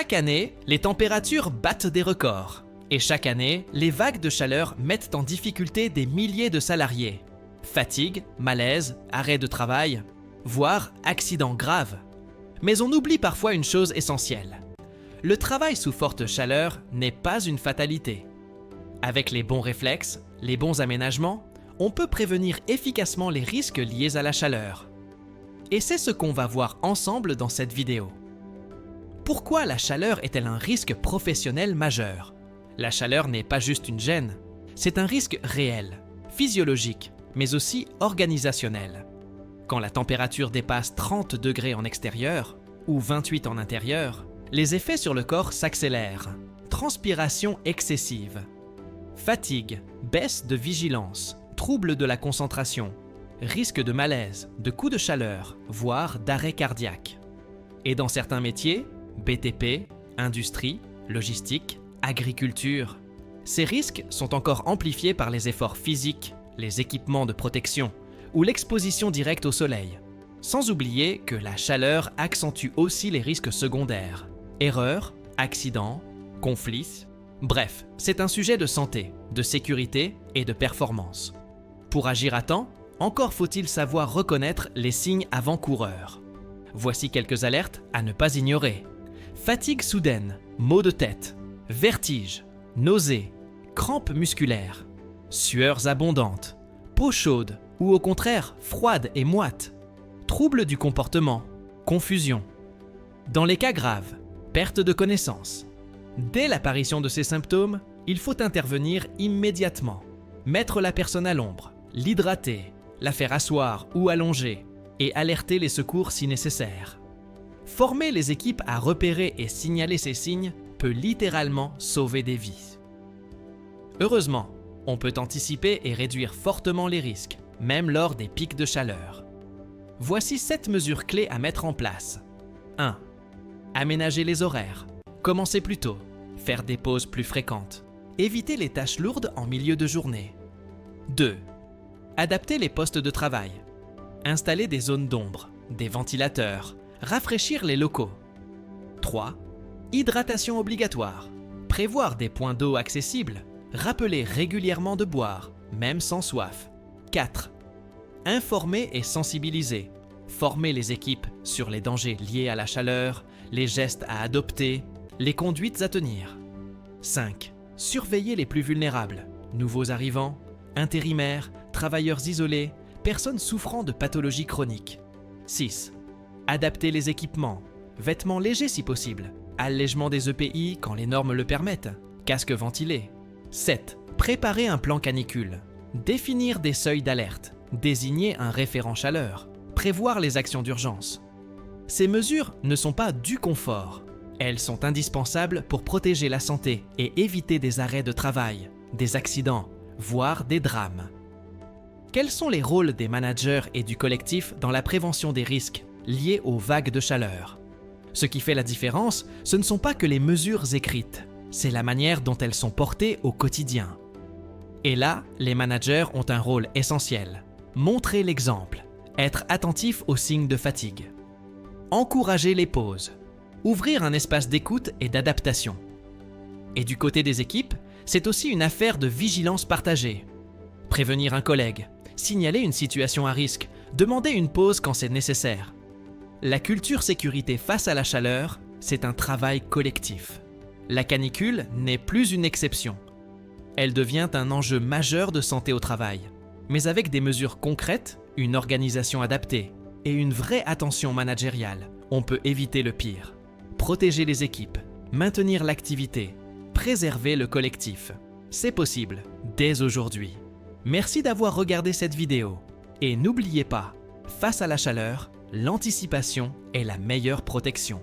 Chaque année, les températures battent des records. Et chaque année, les vagues de chaleur mettent en difficulté des milliers de salariés. Fatigue, malaise, arrêt de travail, voire accidents graves. Mais on oublie parfois une chose essentielle. Le travail sous forte chaleur n'est pas une fatalité. Avec les bons réflexes, les bons aménagements, on peut prévenir efficacement les risques liés à la chaleur. Et c'est ce qu'on va voir ensemble dans cette vidéo. Pourquoi la chaleur est-elle un risque professionnel majeur ? La chaleur n'est pas juste une gêne, c'est un risque réel, physiologique, mais aussi organisationnel. Quand la température dépasse 30 degrés en extérieur ou 28 en intérieur, les effets sur le corps s'accélèrent. Transpiration excessive, fatigue, baisse de vigilance, troubles de la concentration, risque de malaise, de coups de chaleur, voire d'arrêt cardiaque. Et dans certains métiers, BTP, industrie, logistique, agriculture, ces risques sont encore amplifiés par les efforts physiques, les équipements de protection ou l'exposition directe au soleil. Sans oublier que la chaleur accentue aussi les risques secondaires. Erreurs, accidents, conflits. Bref, c'est un sujet de santé, de sécurité et de performance. Pour agir à temps, encore faut-il savoir reconnaître les signes avant-coureurs. Voici quelques alertes à ne pas ignorer. Fatigue soudaine, maux de tête, vertige, nausées, crampes musculaires, sueurs abondantes, peau chaude ou au contraire froide et moite, troubles du comportement, confusion. Dans les cas graves, perte de connaissance. Dès l'apparition de ces symptômes, il faut intervenir immédiatement, mettre la personne à l'ombre, l'hydrater, la faire asseoir ou allonger et alerter les secours si nécessaire. Former les équipes à repérer et signaler ces signes peut littéralement sauver des vies. Heureusement, on peut anticiper et réduire fortement les risques, même lors des pics de chaleur. Voici 7 mesures clés à mettre en place. 1. Aménager les horaires. Commencer plus tôt. Faire des pauses plus fréquentes. Éviter les tâches lourdes en milieu de journée. 2. Adapter les postes de travail. Installer des zones d'ombre, des ventilateurs, rafraîchir les locaux. 3. Hydratation obligatoire. Prévoir des points d'eau accessibles. Rappeler régulièrement de boire, même sans soif. 4. Informer et sensibiliser. Former les équipes sur les dangers liés à la chaleur, les gestes à adopter, les conduites à tenir. 5. Surveiller les plus vulnérables. Nouveaux arrivants, intérimaires, travailleurs isolés, personnes souffrant de pathologies chroniques. 6. Adapter les équipements. Vêtements légers si possible. Allègement des EPI quand les normes le permettent. Casque ventilé. 7. Préparer un plan canicule. Définir des seuils d'alerte. Désigner un référent chaleur. Prévoir les actions d'urgence. Ces mesures ne sont pas du confort. Elles sont indispensables pour protéger la santé et éviter des arrêts de travail, des accidents, voire des drames. Quels sont les rôles des managers et du collectif dans la prévention des risques liés aux vagues de chaleur ? Ce qui fait la différence, ce ne sont pas que les mesures écrites, c'est la manière dont elles sont portées au quotidien. Et là, les managers ont un rôle essentiel. Montrer l'exemple, être attentif aux signes de fatigue. Encourager les pauses. Ouvrir un espace d'écoute et d'adaptation. Et du côté des équipes, c'est aussi une affaire de vigilance partagée. Prévenir un collègue, signaler une situation à risque, demander une pause quand c'est nécessaire. La culture sécurité face à la chaleur, c'est un travail collectif. La canicule n'est plus une exception. Elle devient un enjeu majeur de santé au travail, mais avec des mesures concrètes, une organisation adaptée et une vraie attention managériale, on peut éviter le pire. Protéger les équipes, maintenir l'activité, préserver le collectif. C'est possible, dès aujourd'hui. Merci d'avoir regardé cette vidéo. Et n'oubliez pas, face à la chaleur, l'anticipation est la meilleure protection.